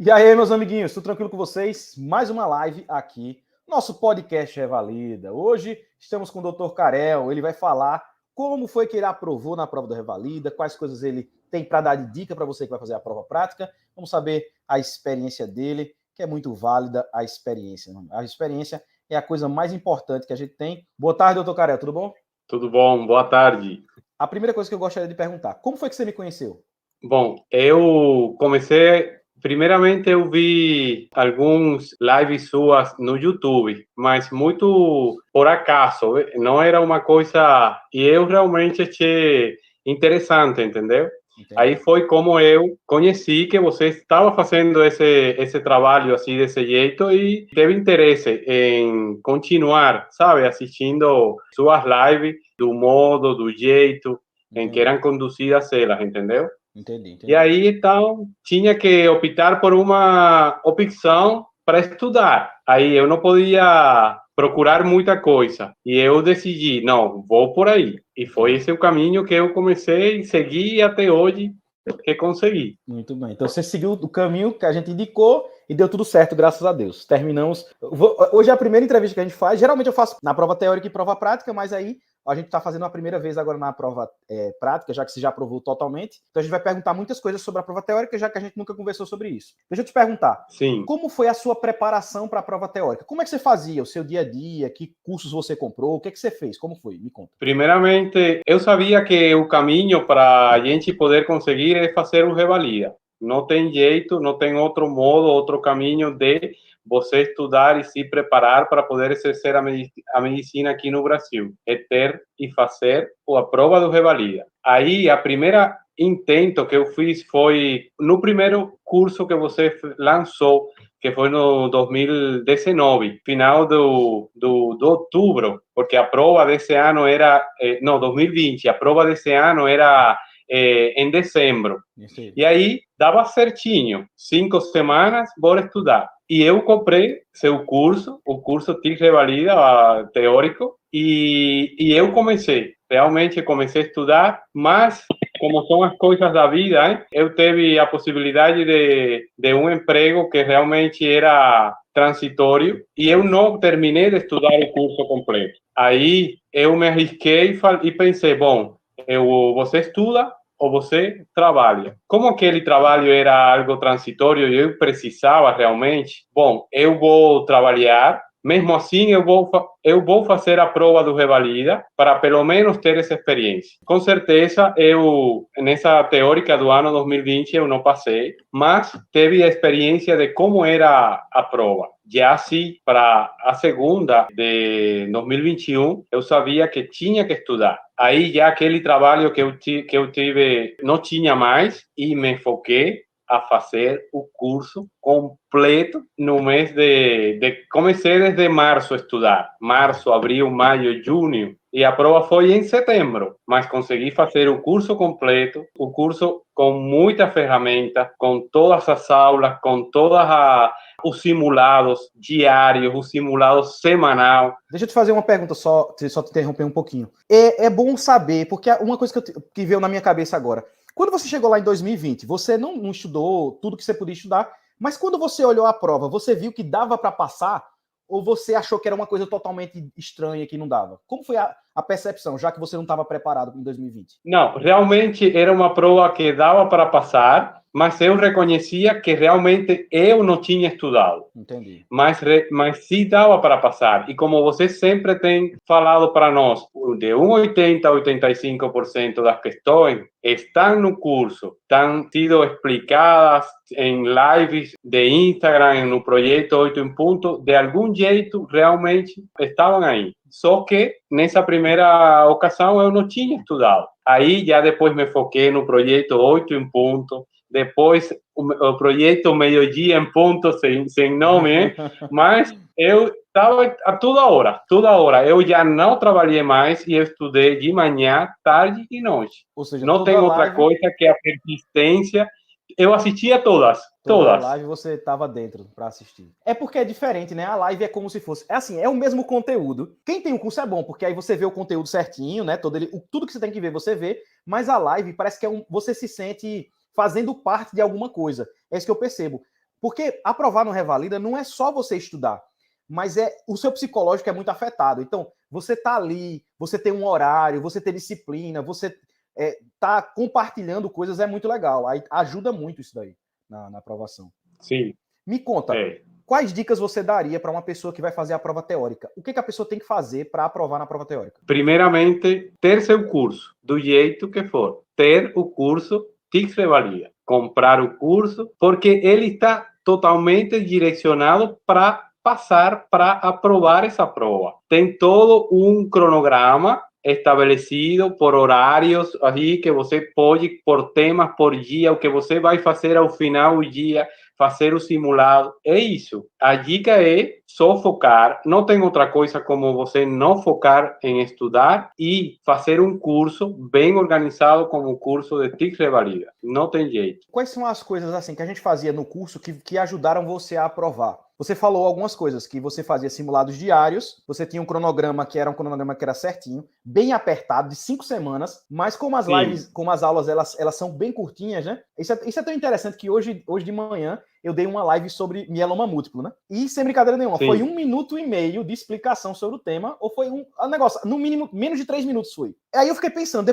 E aí, meus amiguinhos, tudo tranquilo com vocês? Mais uma live aqui, nosso podcast Revalida. Hoje estamos com o Dr. Karel, ele vai falar como foi que ele aprovou na prova do Revalida, quais coisas ele tem para dar de dica para você que vai fazer a prova prática. Vamos saber a experiência dele, que é muito válida a experiência. A experiência é a coisa mais importante que a gente tem. Boa tarde, Dr. Karel, tudo bom? Tudo bom, boa tarde. A primeira coisa que eu gostaria de perguntar, como foi que você me conheceu? Bom, eu comecei, primeiramente eu vi alguns lives suas no YouTube, mas muito por acaso, não era uma coisa, e eu realmente achei interessante, entendeu? Entendi. Aí foi como eu conheci que você estava fazendo esse trabalho assim, desse jeito, e teve interesse em continuar, sabe, assistindo suas lives do modo, do jeito em que eram conduzidas elas, entendeu? Entendi. E aí, então, tinha que optar por uma opção para estudar. Aí eu não podia procurar muita coisa. E eu decidi, não, vou por aí. E foi esse o caminho que eu comecei e segui até hoje que consegui. Muito bem. Então você seguiu o caminho que a gente indicou e deu tudo certo, graças a Deus. Terminamos. Hoje é a primeira entrevista que a gente faz. Geralmente eu faço na prova teórica e prova prática, mas aí a gente está fazendo a primeira vez agora na prova prática, já que você já aprovou totalmente. Então a gente vai perguntar muitas coisas sobre a prova teórica, já que a gente nunca conversou sobre isso. Deixa eu te perguntar. Sim. Como foi a sua preparação para a prova teórica? Como é que você fazia o seu dia a dia? Que cursos você comprou? O que é que você fez? Como foi? Me conta. Primeiramente, eu sabia que o caminho para a gente poder conseguir é fazer o Revalida. Não tem jeito, não tem outro modo, outro caminho de você estudar e se preparar para poder exercer a medicina aqui no Brasil. É ter e fazer a prova do Revalida. Aí, a primeira intento que eu fiz foi no primeiro curso que você lançou, que foi no 2019, final do outubro, porque a prova desse ano era, não, 2020, a prova desse ano era em dezembro. E aí, dava certinho, 5 semanas, bora estudar. E eu comprei seu curso, o curso TIC Revalida teórico, e eu comecei, realmente comecei a estudar, mas como são as coisas da vida, hein? Eu tive a possibilidade de um emprego que realmente era transitório e eu não terminei de estudar o curso completo. Aí eu me arrisquei e pensei, bom, você estuda ou você trabalha. Como aquele trabalho era algo transitório e eu precisava realmente, bom, eu vou trabalhar. Mesmo assim, eu vou fazer a prova do Revalida para pelo menos ter essa experiência. Com certeza, nessa teórica do ano 2020, eu não passei, mas teve a experiência de como era a prova. Já assim, para a segunda de 2021, eu sabia que tinha que estudar. Aí, já aquele trabalho que eu tive, não tinha mais e me foquei a fazer o curso completo no mês comecei desde março a estudar, março, abril, maio, junho, e a prova foi em setembro, mas consegui fazer o curso completo, o curso com muita ferramenta, com todas as aulas, com os simulados diários, o simulado semanal. Deixa eu te fazer uma pergunta, só te interromper um pouquinho. É bom saber, porque uma coisa que veio na minha cabeça agora. Quando você chegou lá em 2020, você não estudou tudo que você podia estudar, mas quando você olhou a prova, você viu que dava para passar ou você achou que era uma coisa totalmente estranha que não dava? Como foi a percepção, já que você não estava preparado em 2020? Não, realmente era uma prova que dava para passar, mas eu reconhecia que realmente eu não tinha estudado. Entendi. Mas sim dava para passar. E como você sempre tem falado para nós, de 80% a 85% das questões estão no curso, estão sido explicadas em lives de Instagram, no projeto 8 em ponto, de algum jeito realmente estavam aí. Só que nessa primeira ocasião eu não tinha estudado. Aí já depois me foquei no projeto 8 em ponto, depois o projeto Meio-Dia em Ponto, sem nome, hein? Mas eu estava a toda hora. Eu já não trabalhei mais e eu estudei de manhã, tarde e noite. Ou seja, não tem outra coisa que a persistência. Eu assistia todas. Toda live você estava dentro para assistir. É porque é diferente, né? A live é como se fosse... É assim, é o mesmo conteúdo. Quem tem o curso é bom, porque aí você vê o conteúdo certinho, né? Tudo que você tem que ver, você vê. Mas a live parece que você se sente fazendo parte de alguma coisa. É isso que eu percebo. Porque aprovar no Revalida não é só você estudar, mas o seu psicológico é muito afetado. Então, você tá ali, você tem um horário, você tem disciplina, você tá compartilhando coisas, é muito legal. Aí ajuda muito isso daí na aprovação. Sim. Me conta, quais dicas você daria para uma pessoa que vai fazer a prova teórica? O que a pessoa tem que fazer para aprovar na prova teórica? Primeiramente, ter seu curso, do jeito que for. Ter o curso TICS Revalida. Comprar o curso, porque ele está totalmente direcionado para passar, para aprovar essa prova. Tem todo um cronograma estabelecido por horários, aí que você pode, por temas, por dia, o que você vai fazer ao final do dia, fazer o simulado. É isso. A dica é só focar. Não tem outra coisa como você não focar em estudar e fazer um curso bem organizado como o curso de TICS Revalida. Não tem jeito. Quais são as coisas assim que a gente fazia no curso que ajudaram você a aprovar? Você falou algumas coisas, que você fazia simulados diários, você tinha um cronograma que era certinho, bem apertado, de 5 semanas, mas como as lives, como as aulas, elas são bem curtinhas, né? Isso é tão interessante que hoje de manhã eu dei uma live sobre mieloma múltiplo, né? E sem brincadeira nenhuma, foi 1 minuto e meio de explicação sobre o tema, ou foi um negócio, no mínimo, menos de 3 minutos foi. Aí eu fiquei pensando,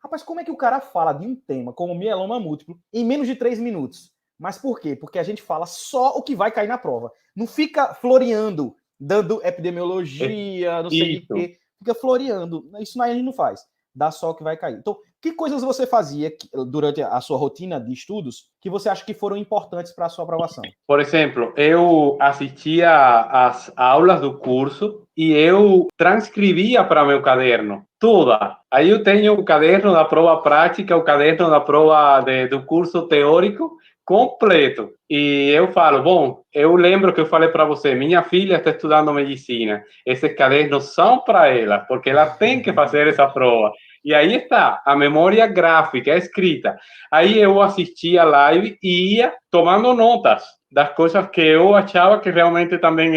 rapaz, como é que o cara fala de um tema como mieloma múltiplo em menos de 3 minutos? Mas por quê? Porque a gente fala só o que vai cair na prova. Não fica floreando, dando epidemiologia, não sei o quê. Fica floreando. Isso aí a gente não faz. Dá só o que vai cair. Então, que coisas você fazia durante a sua rotina de estudos que você acha que foram importantes para a sua aprovação? Por exemplo, eu assistia às aulas do curso e eu transcrevia para meu caderno toda. Aí eu tenho o caderno da prova prática, o caderno da prova do curso teórico completo. E eu falo, bom, eu lembro que eu falei para você, minha filha está estudando medicina. Esses cadernos são para ela, porque ela tem que fazer essa prova. E aí está, a memória gráfica, escrita. Aí eu assistia a live e ia tomando notas das coisas que eu achava que realmente também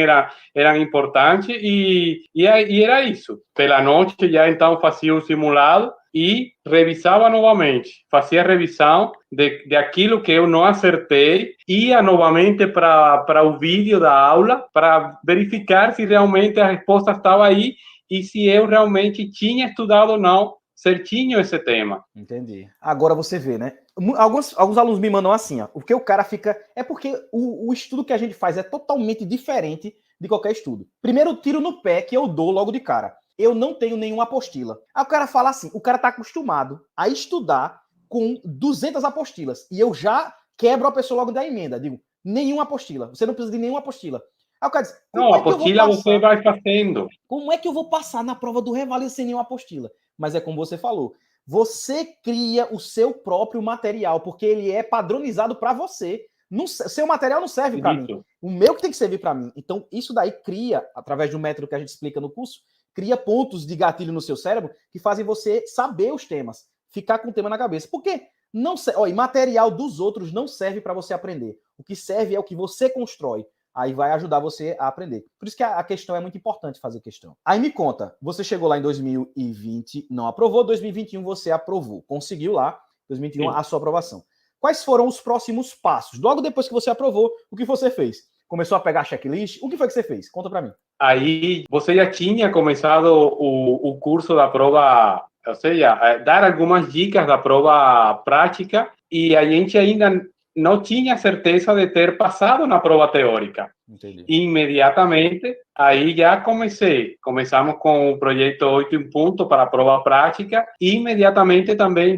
eram importantes e era isso. Pela noite já então fazia o simulado e revisava novamente. Fazia revisão de aquilo que eu não acertei, ia novamente para o vídeo da aula para verificar se realmente a resposta estava aí e se eu realmente tinha estudado ou não certinho esse tema. Entendi. Agora você vê, né? Alguns alunos me mandam assim, ó, porque o cara fica... É porque o estudo que a gente faz é totalmente diferente de qualquer estudo. Primeiro tiro no pé que eu dou logo de cara. Eu não tenho nenhuma apostila. Aí o cara fala assim, o cara tá acostumado a estudar com 200 apostilas. E eu já quebro a pessoa logo da emenda. Digo, nenhuma apostila. Você não precisa de nenhuma apostila. Aí o cara diz, não, a apostila você vai fazendo. Como é que eu vou passar na prova do Revalida sem nenhuma apostila? Mas é como você falou, você cria o seu próprio material, porque ele é padronizado para você. Seu material não serve para mim. O meu que tem que servir para mim. Então, isso daí cria, através do método que a gente explica no curso, cria pontos de gatilho no seu cérebro que fazem você saber os temas, ficar com o tema na cabeça. Porque não, material dos outros não serve para você aprender. O que serve é o que você constrói. Aí vai ajudar você a aprender. Por isso que a questão é muito importante fazer questão. Aí me conta, você chegou lá em 2020, não aprovou, 2021 você aprovou, conseguiu lá, 2021 a sua aprovação. Quais foram os próximos passos? Logo depois que você aprovou, o que você fez? Começou a pegar checklist? O que foi que você fez? Conta para mim. Aí você já tinha começado o curso da prova, ou seja, dar algumas dicas da prova prática e a gente ainda não tinha certeza de ter passado na prova teórica. Entendi. Imediatamente, aí já começamos com o projeto 8 em ponto para a prova prática e imediatamente também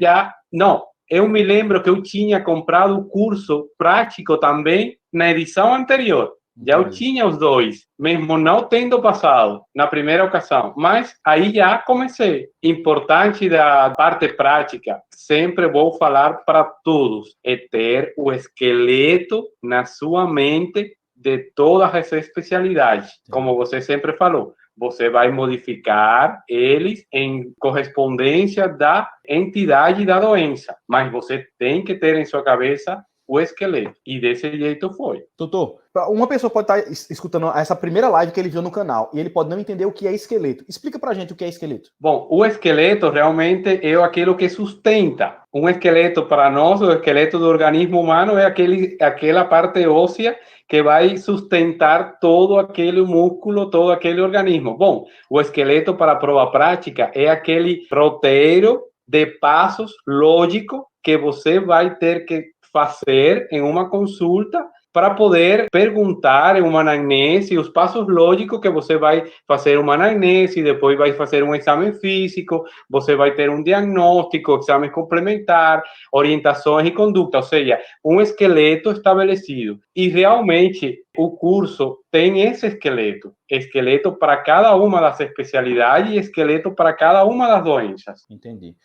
eu me lembro que eu tinha comprado o curso prático também na edição anterior. Já eu tinha os dois, mesmo não tendo passado na primeira ocasião. Mas aí já comecei. Importante da parte prática, sempre vou falar para todos, é ter o esqueleto na sua mente de todas as especialidades. Como você sempre falou, você vai modificar eles em correspondência da entidade da doença. Mas você tem que ter em sua cabeça o esqueleto. E desse jeito foi. Doutor, uma pessoa pode estar escutando essa primeira live que ele viu no canal e ele pode não entender o que é esqueleto. Explica pra gente o que é esqueleto. Bom, o esqueleto realmente é aquilo que sustenta. Um esqueleto, para nós, o esqueleto do organismo humano é aquela parte óssea que vai sustentar todo aquele músculo, todo aquele organismo. Bom, o esqueleto para a prova prática é aquele roteiro de passos lógico que você vai ter que fazer em uma consulta para poder perguntar em uma anamnese os passos lógicos que você vai fazer uma anamnese, depois vai fazer um exame físico, você vai ter um diagnóstico, exame complementar, orientações e conduta, ou seja, um esqueleto estabelecido. E realmente o curso tem esse esqueleto para cada uma das especialidades e esqueleto para cada uma das doenças. Entendi.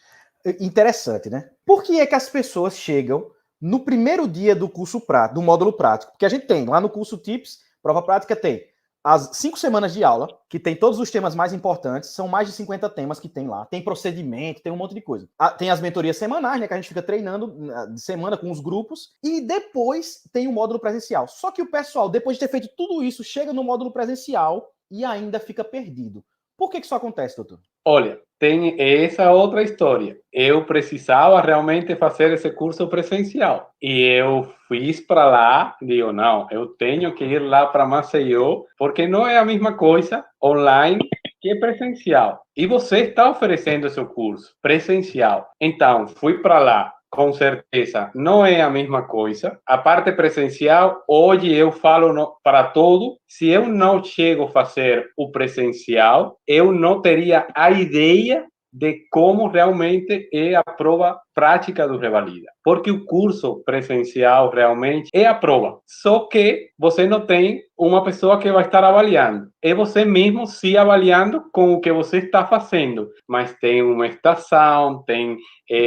Interessante, né? Por que é que as pessoas chegam no primeiro dia do curso prático, do módulo prático? Porque a gente tem, lá no curso TIPS, prova prática tem as 5 semanas de aula, que tem todos os temas mais importantes, são mais de 50 temas que tem lá. Tem procedimento, tem um monte de coisa. Tem as mentorias semanais, né, que a gente fica treinando de semana com os grupos, e depois tem o módulo presencial. Só que o pessoal, depois de ter feito tudo isso, chega no módulo presencial e ainda fica perdido. Por que isso acontece, doutor? Olha, tem essa outra história. Eu precisava realmente fazer esse curso presencial. E eu fiz para lá, digo, não, eu tenho que ir lá para Maceió, porque não é a mesma coisa online que presencial. E você está oferecendo esse curso presencial. Então, fui para lá. Com certeza, não é a mesma coisa. A parte presencial, hoje eu falo para todo, se eu não chego a fazer o presencial, eu não teria a ideia de como realmente é a prova prática do Revalida. Porque o curso presencial realmente é a prova. Só que você não tem uma pessoa que vai estar avaliando. É você mesmo se avaliando com o que você está fazendo. Mas tem uma estação, tem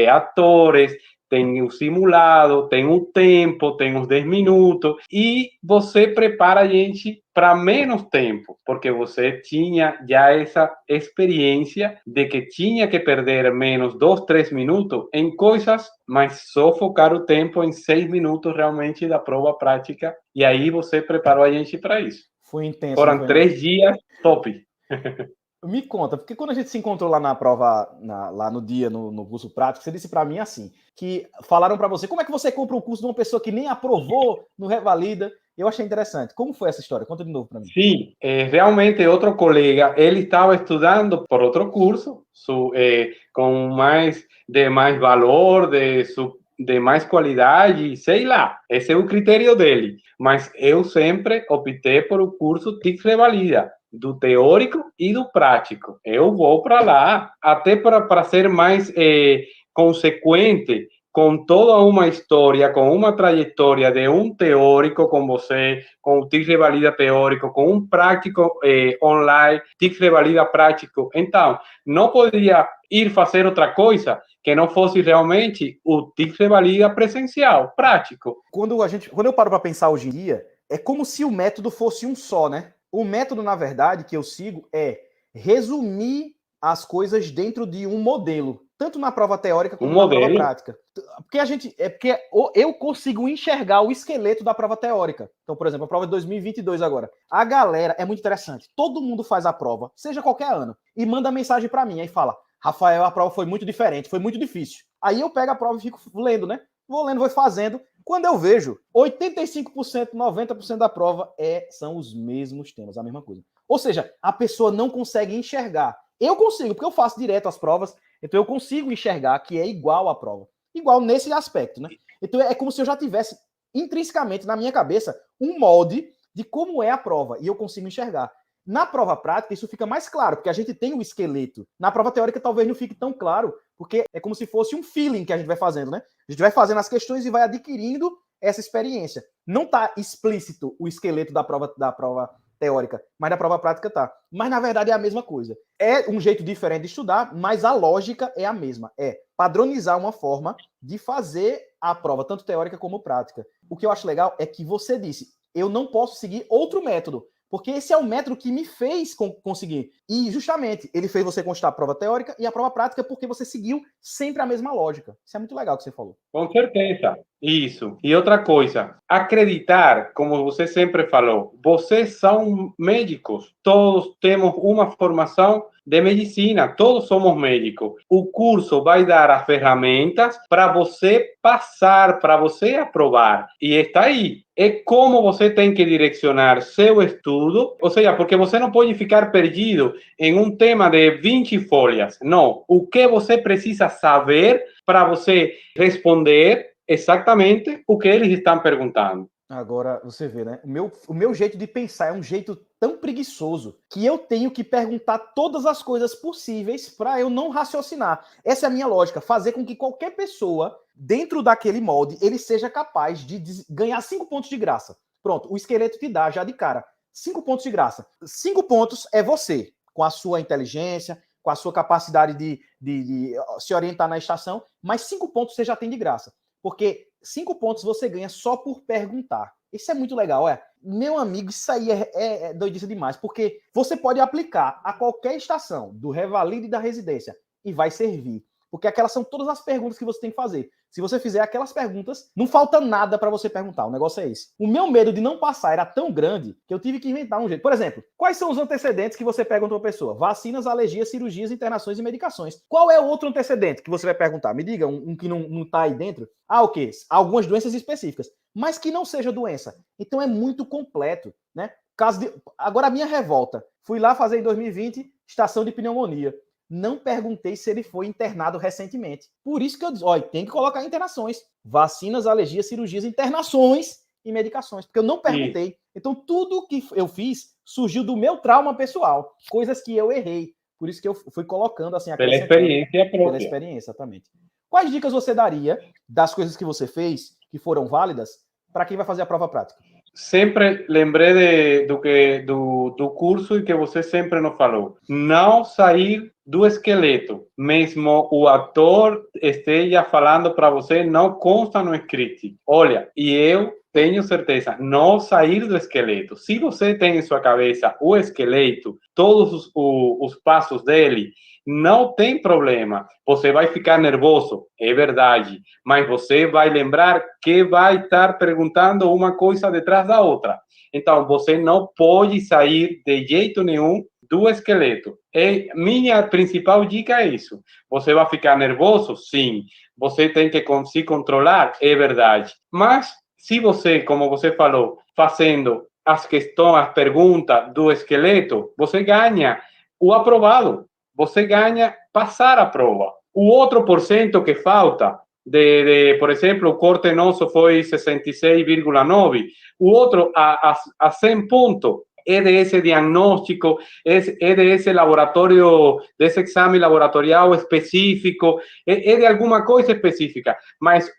atores, tem o simulado, tem o tempo, tem os 10 minutos, e você prepara a gente para menos tempo, porque você tinha já essa experiência de que tinha que perder menos 2, 3 minutos em coisas, mas só focar o tempo em 6 minutos realmente da prova prática, e aí você preparou a gente para isso. Foi intenso. Foram 3 dias top. Me conta, porque quando a gente se encontrou lá na prova, lá no dia, no curso prático, você disse para mim assim, que falaram para você, como é que você compra um curso de uma pessoa que nem aprovou no Revalida? Eu achei interessante. Como foi essa história? Conta de novo para mim. Sim, realmente outro colega, ele estava estudando por outro curso, com mais valor, de mais qualidade, sei lá, esse é o critério dele. Mas eu sempre optei por o curso TICS Revalida, do teórico e do prático. Eu vou para lá, até para ser mais consequente com toda uma história, com uma trajetória de um teórico com você, com o TICS Revalida teórico, com um prático online, TICS Revalida prático. Então, não poderia ir fazer outra coisa que não fosse realmente o TICS Revalida presencial, prático. Quando eu paro para pensar hoje em dia, é como se o método fosse um só, né? O método, na verdade, que eu sigo é resumir as coisas dentro de um modelo, tanto na prova teórica como na prova prática. Porque eu consigo enxergar o esqueleto da prova teórica. Então, por exemplo, a prova de 2022 agora. A galera é muito interessante. Todo mundo faz a prova, seja qualquer ano, e manda mensagem para mim aí fala: "Rafael, a prova foi muito diferente, foi muito difícil". Aí eu pego a prova e fico lendo, né? Vou lendo, vou fazendo. Quando eu vejo, 85%, 90% da prova são os mesmos temas, a mesma coisa. Ou seja, a pessoa não consegue enxergar. Eu consigo, porque eu faço direto as provas, então eu consigo enxergar que é igual à prova. Igual nesse aspecto, né? Então é como se eu já tivesse intrinsecamente na minha cabeça um molde de como é a prova, e eu consigo enxergar. Na prova prática, isso fica mais claro, porque a gente tem o esqueleto. Na prova teórica, talvez não fique tão claro, porque é como se fosse um feeling que a gente vai fazendo, né? A gente vai fazendo as questões e vai adquirindo essa experiência. Não está explícito o esqueleto da prova teórica, mas na prova prática tá. Mas, na verdade, é a mesma coisa. É um jeito diferente de estudar, mas a lógica é a mesma. É padronizar uma forma de fazer a prova, tanto teórica como prática. O que eu acho legal é que você disse, eu não posso seguir outro método, Porque esse é o método que me fez conseguir. E, justamente, ele fez você constar a prova teórica e a prova prática porque você seguiu sempre a mesma lógica. Isso é muito legal que você falou. Com certeza. Isso. E outra coisa, acreditar, como você sempre falou, vocês são médicos. Todos temos uma formação de medicina, todos somos médicos. O curso vai dar as ferramentas para você passar, para você aprovar. E está aí. É como você tem que direcionar seu estudo, ou seja, porque você não pode ficar perdido em um tema de 20 folhas. Não. O que você precisa saber para você responder exatamente o que eles estão perguntando. Agora, você vê, né? O meu jeito de pensar é um jeito tão preguiçoso que eu tenho que perguntar todas as coisas possíveis para eu não raciocinar. Essa é a minha lógica, fazer com que qualquer pessoa, dentro daquele molde, ele seja capaz de ganhar 5 pontos de graça. Pronto, o esqueleto te dá já de cara 5 pontos de graça. 5 pontos é você, com a sua inteligência, com a sua capacidade de se orientar na estação, mas 5 pontos você já tem de graça. Porque 5 pontos você ganha só por perguntar. Isso é muito legal, Meu amigo, isso aí é doidice demais, porque você pode aplicar a qualquer estação, do Revalida e da residência, e vai servir. Porque aquelas são todas as perguntas que você tem que fazer. Se você fizer aquelas perguntas, não falta nada para você perguntar. O negócio é esse. O meu medo de não passar era tão grande que eu tive que inventar um jeito. Por exemplo, quais são os antecedentes que você pergunta para a pessoa? Vacinas, alergias, cirurgias, internações e medicações. Qual é o outro antecedente que você vai perguntar? Me diga, um que não está aí dentro. O quê? Algumas doenças específicas. Mas que não seja doença. Então é muito completo, né? Agora, a minha revolta. Fui lá fazer em 2020 estação de pneumonia. Não perguntei se ele foi internado recentemente. Por isso que eu disse, tem que colocar internações. Vacinas, alergias, cirurgias, internações e medicações. Porque eu não perguntei. Sim. Então, tudo que eu fiz surgiu do meu trauma pessoal. Coisas que eu errei. Por isso que eu fui colocando assim... Pela experiência própria. Pela experiência, exatamente. Quais dicas você daria das coisas que você fez, que foram válidas, para quem vai fazer a prova prática? Sempre lembrei do curso e que você sempre nos falou. Não sair do esqueleto. Mesmo o ator esteja falando para você, não consta no script. Olha, e eu tenho certeza, não sair do esqueleto. Se você tem em sua cabeça o esqueleto, todos os passos dele, não tem problema. Você vai ficar nervoso, é verdade, mas você vai lembrar que vai estar perguntando uma coisa detrás da outra. Então, você não pode sair de jeito nenhum do esqueleto. Minha principal dica é isso. Você vai ficar nervoso? Sim. Você tem que se controlar? É verdade. Mas, se você, como você falou, fazendo as questões, as perguntas do esqueleto, você ganha o aprovado. Você ganha passar a prova. O outro porcento que falta, por exemplo, o corte nosso foi 66,9, o outro a 100 pontos, é desse diagnóstico, é desse laboratório, desse exame laboratorial específico, é de alguma coisa específica, mas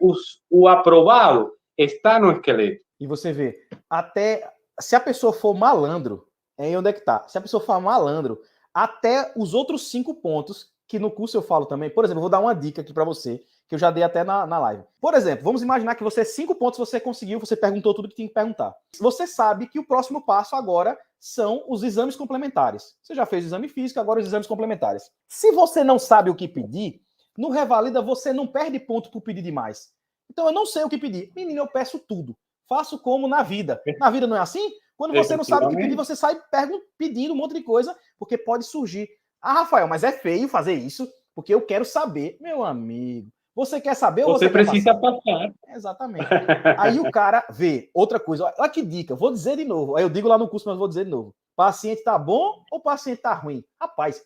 o aprovado está no esqueleto. E você vê, até se a pessoa for malandro, aí onde é que tá? Se a pessoa for malandro, até os outros 5 pontos, que no curso eu falo também. Por exemplo, eu vou dar uma dica aqui para você, que eu já dei até na live. Por exemplo, vamos imaginar que você 5 pontos você conseguiu, você perguntou tudo que tinha que perguntar. Você sabe que o próximo passo agora são os exames complementares. Você já fez o exame físico, agora os exames complementares. Se você não sabe o que pedir, no Revalida você não perde ponto por pedir demais. Então eu não sei o que pedir. Menino, eu peço tudo. Faço como na vida. Na vida não é assim? Quando você não sabe o que pedir, você sai pedindo um monte de coisa, porque pode surgir. Rafael, mas é feio fazer isso, porque eu quero saber. Meu amigo, você quer saber ou você precisa passar? Exatamente. Aí o cara vê outra coisa. Olha que dica, vou dizer de novo. Aí eu digo lá no curso, mas vou dizer de novo. Paciente tá bom ou paciente tá ruim? Rapaz,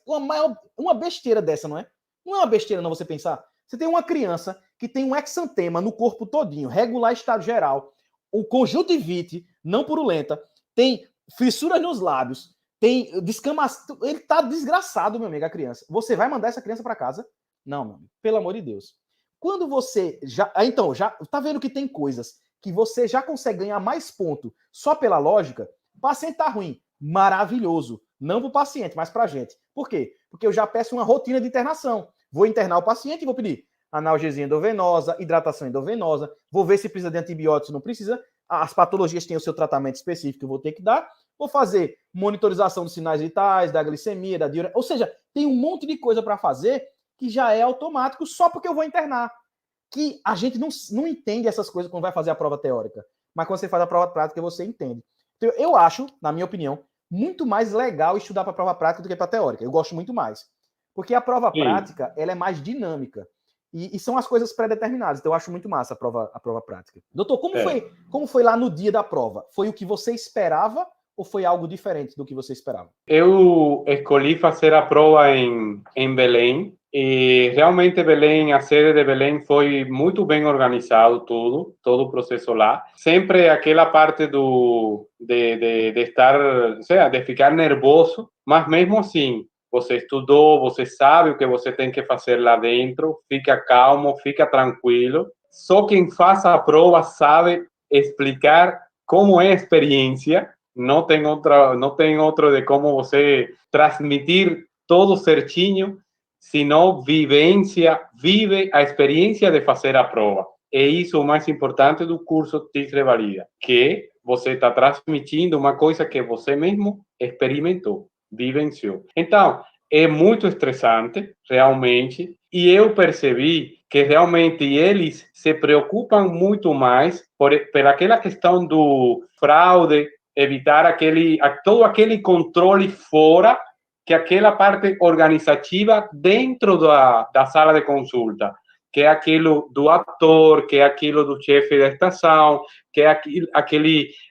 uma besteira dessa, não é? Não é uma besteira não você pensar. Você tem uma criança que tem um exantema no corpo todinho, regular estado geral, o conjuntivite não purulenta, tem fissuras nos lábios, tem descamação. Ele tá desgraçado, meu amigo, a criança. Você vai mandar essa criança para casa? Não, meu amigo, pelo amor de Deus. Quando você já tá vendo que tem coisas que você já consegue ganhar mais ponto só pela lógica, o paciente tá ruim, maravilhoso. Não para o paciente, mas para a gente. Por quê? Porque eu já peço uma rotina de internação. Vou internar o paciente e vou pedir analgesia endovenosa, hidratação endovenosa, vou ver se precisa de antibióticos, não precisa. As patologias têm o seu tratamento específico que eu vou ter que dar. vou fazer monitorização dos sinais vitais, da glicemia, da diurese. Ou seja, tem um monte de coisa para fazer que já é automático só porque eu vou internar. Que a gente não entende essas coisas quando vai fazer a prova teórica. Mas quando você faz a prova prática, você entende. Então, eu acho, na minha opinião, muito mais legal estudar para a prova prática do que para a teórica. Eu gosto muito mais. Porque a prova prática, ela é mais dinâmica. E são as coisas pré-determinadas. Então, eu acho muito massa a prova prática. Doutor, como foi lá no dia da prova? Foi o que você esperava ou foi algo diferente do que você esperava? Eu escolhi fazer a prova em Belém. E realmente Belém, a sede de Belém foi muito bem organizado todo o processo lá. Sempre aquela parte de estar, ou seja, de ficar nervoso, mas mesmo assim, você estudou, você sabe o que você tem que fazer lá dentro, fica calmo, fica tranquilo. Só quem faz a prova sabe explicar como é a experiência. Não tem outro de como você transmitir todo certinho, sino vive a experiência de fazer a prova. É isso o mais importante do curso TICS Revalida, que você está transmitindo uma coisa que você mesmo experimentou, vivenciou. Então, é muito estressante, realmente, e eu percebi que realmente eles se preocupam muito mais por aquela questão do fraude, evitar todo aquele controle fora, que aquela parte organizativa dentro da sala de consulta, que é aquilo do ator, que é aquilo do chefe da estação, que é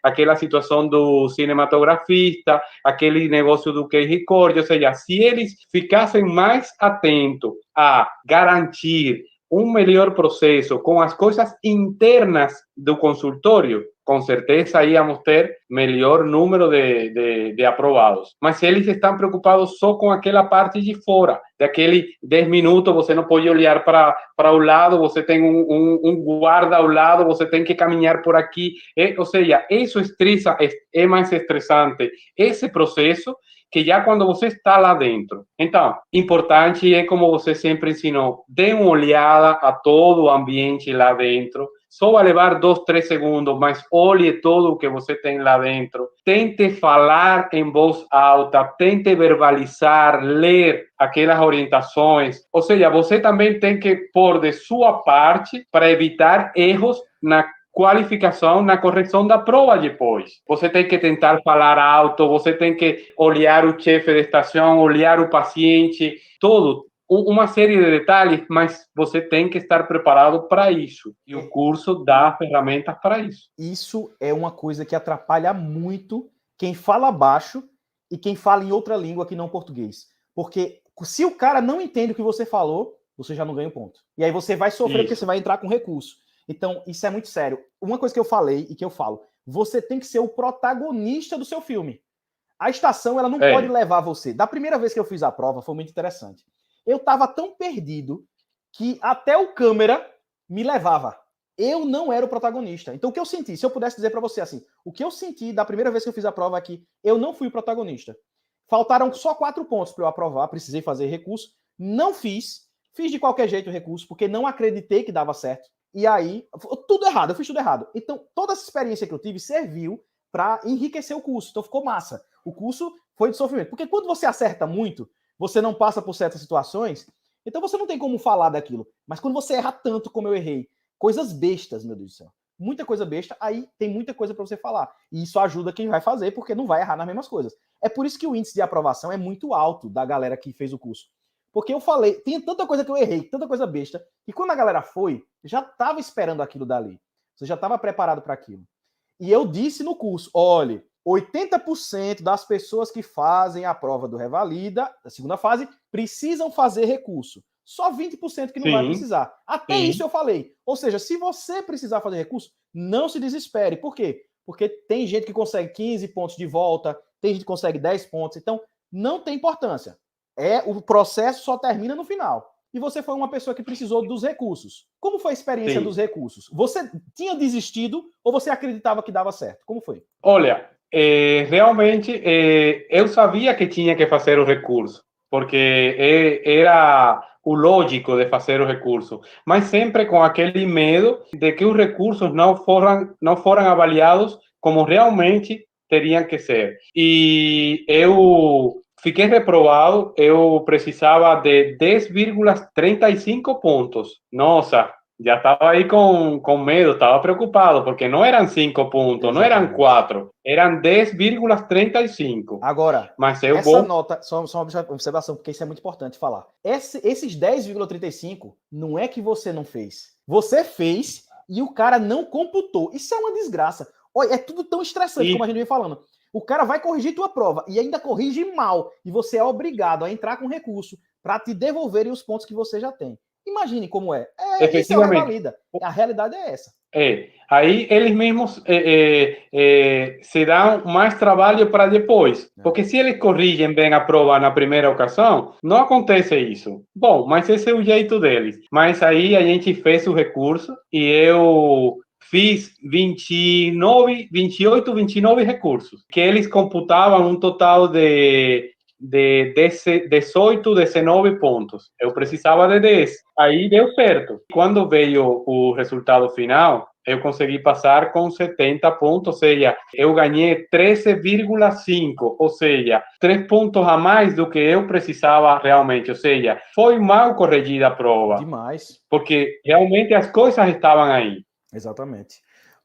aquela situação do cinematografista, aquele negócio do QR Code. Ou seja, se eles ficassem mais atentos a garantir um melhor processo com as coisas internas do consultório, com certeza íamos ter melhor número de aprovados. Mas eles estão preocupados só com aquela parte de fora, daquele 10 minutos, você não pode olhar para o lado, você tem um guarda ao lado, você tem que caminhar por aqui. Ou seja, isso estressa, é mais estressante esse processo que já quando você está lá dentro. Então, importante é, como você sempre ensinou, dê uma olhada a todo o ambiente lá dentro. Só vai levar 2, 3 segundos, mas olhe todo o que você tem lá dentro. Tente falar em voz alta, tente verbalizar, ler aquelas orientações. Ou seja, você também tem que pôr de sua parte para evitar erros na qualificação, na correção da prova depois. Você tem que tentar falar alto, você tem que olhar o chefe de estação, olhar o paciente, tudo. Uma série de detalhes, mas você tem que estar preparado para isso. E o curso dá ferramentas para isso. Isso é uma coisa que atrapalha muito quem fala baixo e quem fala em outra língua que não português. Porque se o cara não entende o que você falou, você já não ganha um ponto. E aí você vai sofrer porque você vai entrar com recurso. Então, isso é muito sério. Uma coisa que eu falei e que eu falo, você tem que ser o protagonista do seu filme. A estação, ela não pode levar você. Da primeira vez que eu fiz a prova, foi muito interessante. Eu estava tão perdido que até o câmera me levava. Eu não era o protagonista. Então, o que eu senti, se eu pudesse dizer para você assim, o que eu senti da primeira vez que eu fiz a prova é que eu não fui o protagonista. Faltaram só 4 pontos para eu aprovar, precisei fazer recurso. Não fiz de qualquer jeito o recurso, porque não acreditei que dava certo. E aí, tudo errado, eu fiz tudo errado. Então, toda essa experiência que eu tive serviu para enriquecer o curso. Então, ficou massa. O curso foi de sofrimento. Porque quando você acerta muito, você não passa por certas situações, então você não tem como falar daquilo. Mas quando você erra tanto como eu errei, coisas bestas, meu Deus do céu, muita coisa besta, aí tem muita coisa para você falar. E isso ajuda quem vai fazer, porque não vai errar nas mesmas coisas. É por isso que o índice de aprovação é muito alto da galera que fez o curso. Porque eu falei, tem tanta coisa que eu errei, tanta coisa besta, que quando a galera foi, já estava esperando aquilo dali. Você já estava preparado para aquilo. E eu disse no curso, olha, 80% das pessoas que fazem a prova do Revalida, da segunda fase, precisam fazer recurso. Só 20% que não vai precisar. Até isso eu falei. Ou seja, se você precisar fazer recurso, não se desespere. Por quê? Porque tem gente que consegue 15 pontos de volta, tem gente que consegue 10 pontos. Então, não tem importância. O processo só termina no final. E você foi uma pessoa que precisou dos recursos. Como foi a experiência dos recursos? Você tinha desistido ou você acreditava que dava certo? Como foi? Olha, realmente eu sabia que tinha que fazer o recurso, porque era o lógico de fazer o recurso, mas sempre com aquele medo de que os recursos não foram avaliados como realmente teriam que ser. E eu fiquei reprovado, eu precisava de 10,35 pontos. Nossa, já estava aí com medo, estava preocupado, porque não eram 5 pontos, Exatamente. não eram 4, eram 10,35. Agora, mas eu essa nota, só uma observação, porque isso é muito importante falar. Esses 10,35 não é que você não fez. Você fez e o cara não computou. Isso é uma desgraça. Olha, é tudo tão estressante, como a gente vem falando. O cara vai corrigir tua prova e ainda corrige mal. E você é obrigado a entrar com recurso para te devolverem os pontos que você já tem. Imagine como é. Isso é o Revalida. A realidade é essa. Aí eles mesmos se dão mais trabalho para depois. Porque se eles corrigem bem a prova na primeira ocasião, não acontece isso. Bom, mas esse é o jeito deles. Mas aí a gente fez o recurso e eu fiz 28, 29 recursos, que eles computavam um total de 18, 19 pontos. Eu precisava de 10. Aí deu certo. Quando veio o resultado final, eu consegui passar com 70 pontos, ou seja, eu ganhei 13,5, ou seja, 3 pontos a mais do que eu precisava realmente, ou seja, foi mal corrigida a prova. Demais. Porque realmente as coisas estavam aí. Exatamente.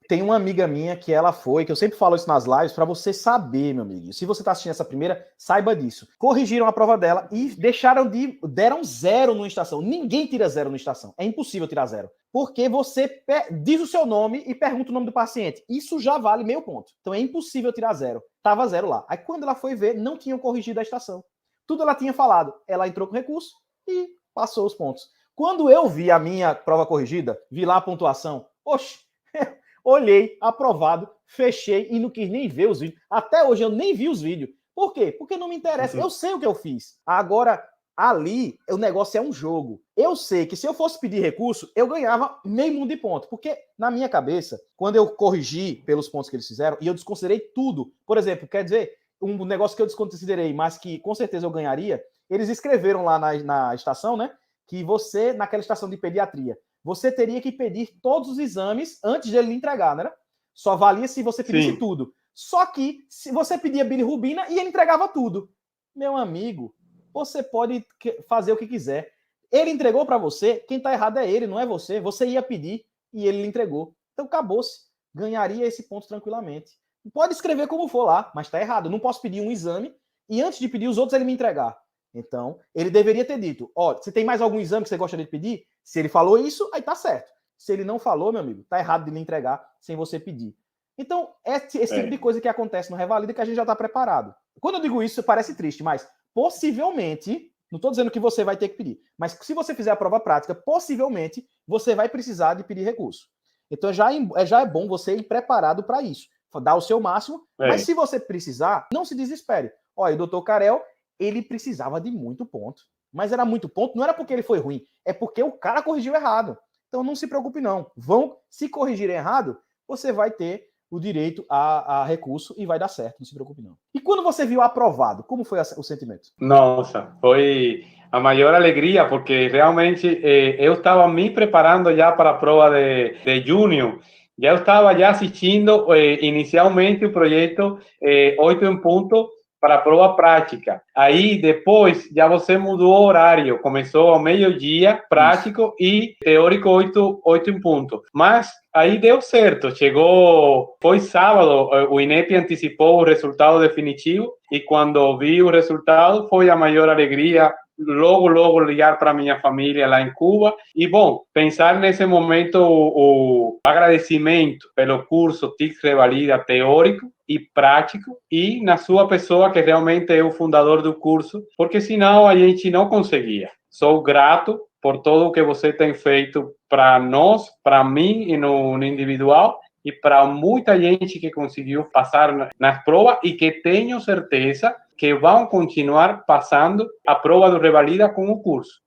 Tem uma amiga minha que ela foi, que eu sempre falo isso nas lives, para você saber, meu amigo. Se você está assistindo essa primeira, saiba disso. Corrigiram a prova dela e deram 0 no estação. Ninguém tira 0 no estação. É impossível tirar 0. Porque você diz o seu nome e pergunta o nome do paciente. Isso já vale meio ponto. Então é impossível tirar 0. Tava 0 lá. Aí quando ela foi ver, não tinham corrigido a estação. Tudo ela tinha falado. Ela entrou com recurso e passou os pontos. Quando eu vi a minha prova corrigida, vi lá a pontuação, oxe, olhei, aprovado, fechei e não quis nem ver os vídeos. Até hoje eu nem vi os vídeos. Por quê? Porque não me interessa. Eu sei o que eu fiz. Agora, ali, o negócio é um jogo. Eu sei que se eu fosse pedir recurso, eu ganhava meio mundo de ponto. Porque, na minha cabeça, quando eu corrigi pelos pontos que eles fizeram, e eu desconsiderei tudo. Por exemplo, quer dizer, um negócio que eu desconsiderei, mas que com certeza eu ganharia, eles escreveram lá na estação, né? Que você, naquela estação de pediatria, você teria que pedir todos os exames antes de ele lhe entregar, né? Só valia se você pedisse tudo. Só que, se você pedia bilirrubina e ele entregava tudo. Meu amigo, você pode fazer o que quiser. Ele entregou para você, quem está errado é ele, não é você. Você ia pedir e ele lhe entregou. Então, acabou-se. Ganharia esse ponto tranquilamente. Pode escrever como for lá, mas está errado. Eu não posso pedir um exame e antes de pedir os outros ele me entregar. Então, ele deveria ter dito, você tem mais algum exame que você gostaria de pedir? Se ele falou isso, aí tá certo. Se ele não falou, meu amigo, tá errado de lhe entregar sem você pedir. Então, esse tipo de coisa que acontece no Revalida que a gente já tá preparado. Quando eu digo isso, parece triste, mas possivelmente, não tô dizendo que você vai ter que pedir, mas se você fizer a prova prática, possivelmente você vai precisar de pedir recurso. Então, já é bom você ir preparado para isso. Dar o seu máximo, mas se você precisar, não se desespere. Olha, o doutor Karel, ele precisava de muito ponto. Mas era muito ponto, não era porque ele foi ruim, é porque o cara corrigiu errado. Então não se preocupe não. Se corrigirem errado, você vai ter o direito a recurso e vai dar certo, não se preocupe não. E quando você viu aprovado, como foi o sentimento? Nossa, foi a maior alegria, porque realmente eu estava me preparando já para a prova de junho. Já eu estava já assistindo inicialmente o projeto 8 em ponto para a prova prática. Aí, depois, já você mudou o horário. Começou ao meio-dia, prático, e teórico 8 em ponto. Mas aí deu certo. Foi sábado, o INEP antecipou o resultado definitivo, e quando vi o resultado, foi a maior alegria. Logo ligar para minha família lá em Cuba. E, bom, pensar nesse momento o agradecimento pelo curso TICS Revalida teórico e prático, e na sua pessoa, que realmente é o fundador do curso, porque senão a gente não conseguia. Sou grato por tudo que você tem feito para nós, para mim e no individual, e para muita gente que conseguiu passar nas provas e que tenho certeza que vão continuar passando a prova do Revalida com o curso.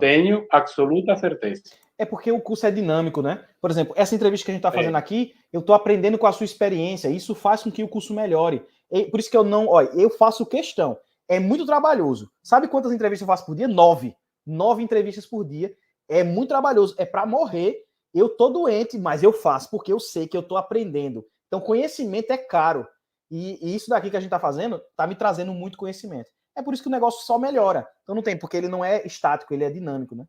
Tenho absoluta certeza. É porque o curso é dinâmico, né? Por exemplo, essa entrevista que a gente está fazendo aqui, eu estou aprendendo com a sua experiência. Isso faz com que o curso melhore. Por isso que eu faço questão. É muito trabalhoso. Sabe quantas entrevistas eu faço por dia? 9. 9 entrevistas por dia. É muito trabalhoso. É para morrer. Eu tô doente, mas eu faço porque eu sei que eu tô aprendendo. Então, conhecimento é caro. E isso daqui que a gente está fazendo está me trazendo muito conhecimento. É por isso que o negócio só melhora. Então não tem, porque ele não é estático, ele é dinâmico, né?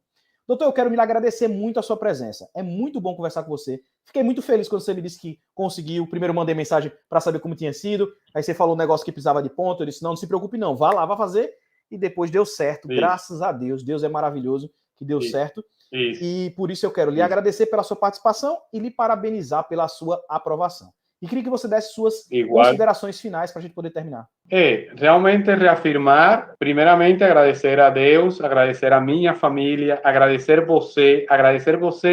Doutor, eu quero me agradecer muito a sua presença. É muito bom conversar com você. Fiquei muito feliz quando você me disse que conseguiu. Primeiro mandei mensagem para saber como tinha sido. Aí você falou um negócio que precisava de ponto. Eu disse, não se preocupe não, vá lá, vá fazer. E depois deu certo, Isso. Graças a Deus. Deus é maravilhoso, que deu certo. Isso. E por isso eu quero lhe agradecer pela sua participação e lhe parabenizar pela sua aprovação. E queria que você desse suas considerações finais para a gente poder terminar. Realmente reafirmar, primeiramente agradecer a Deus, agradecer a minha família, agradecer você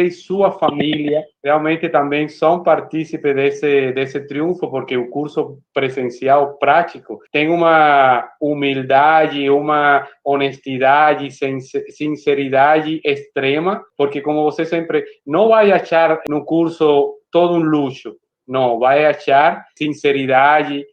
e sua família. Realmente também são partícipes desse triunfo, porque o curso presencial prático tem uma humildade, uma honestidade, sinceridade extrema, porque como você sempre não vai achar no curso todo um luxo, não, vai achar sinceridade,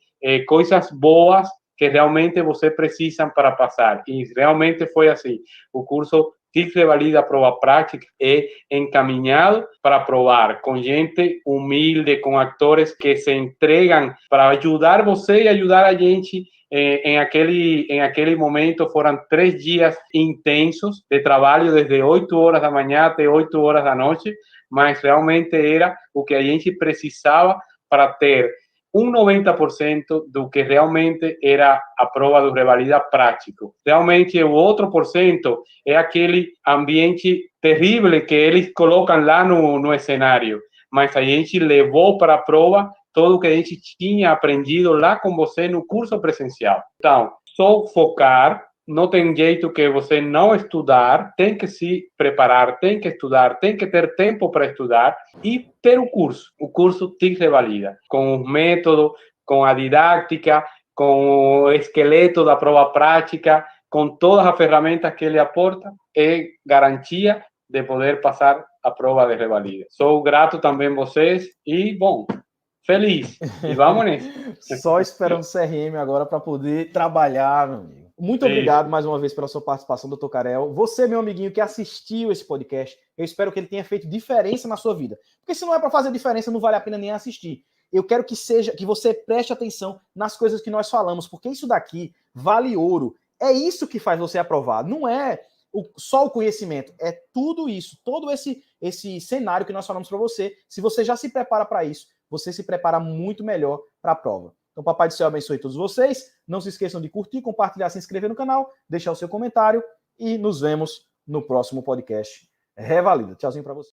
coisas boas que realmente você precisa para passar. E realmente foi assim. O curso TIC Revalida Prova Prática é encaminhado para aprovar, com gente humilde, com atores que se entregam para ajudar você e ajudar a gente. Em aquele momento foram 3 dias intensos de trabalho, desde 8 horas da manhã até 8 horas da noite, mas realmente era o que a gente precisava para ter 90% do que realmente era a prova do Revalida prático. Realmente o outro porcento é aquele ambiente terrível que eles colocam lá no cenário, mas a gente levou para a prova todo o que a gente tinha aprendido lá com você no curso presencial. Então, só focar, não tem jeito que você não estudar, tem que se preparar, tem que estudar, tem que ter tempo para estudar e ter o curso TIC Revalida, com o método, com a didática, com o esqueleto da prova prática, com todas as ferramentas que ele aporta, é garantia de poder passar a prova de revalida. Sou grato também a vocês e, bom, feliz. E vamos nisso. Só esperando o CRM agora para poder trabalhar, meu amigo. Muito obrigado mais uma vez pela sua participação, doutor Karel. Você, meu amiguinho, que assistiu esse podcast, eu espero que ele tenha feito diferença na sua vida. Porque se não é para fazer diferença, não vale a pena nem assistir. Eu quero que você preste atenção nas coisas que nós falamos, porque isso daqui vale ouro. É isso que faz você aprovar. Não é só o conhecimento, é tudo isso, todo esse cenário que nós falamos para você. Se você já se prepara para isso, você se prepara muito melhor para a prova. Então, Papai do Céu abençoe todos vocês. Não se esqueçam de curtir, compartilhar, se inscrever no canal, deixar o seu comentário e nos vemos no próximo podcast Revalida. Tchauzinho para você.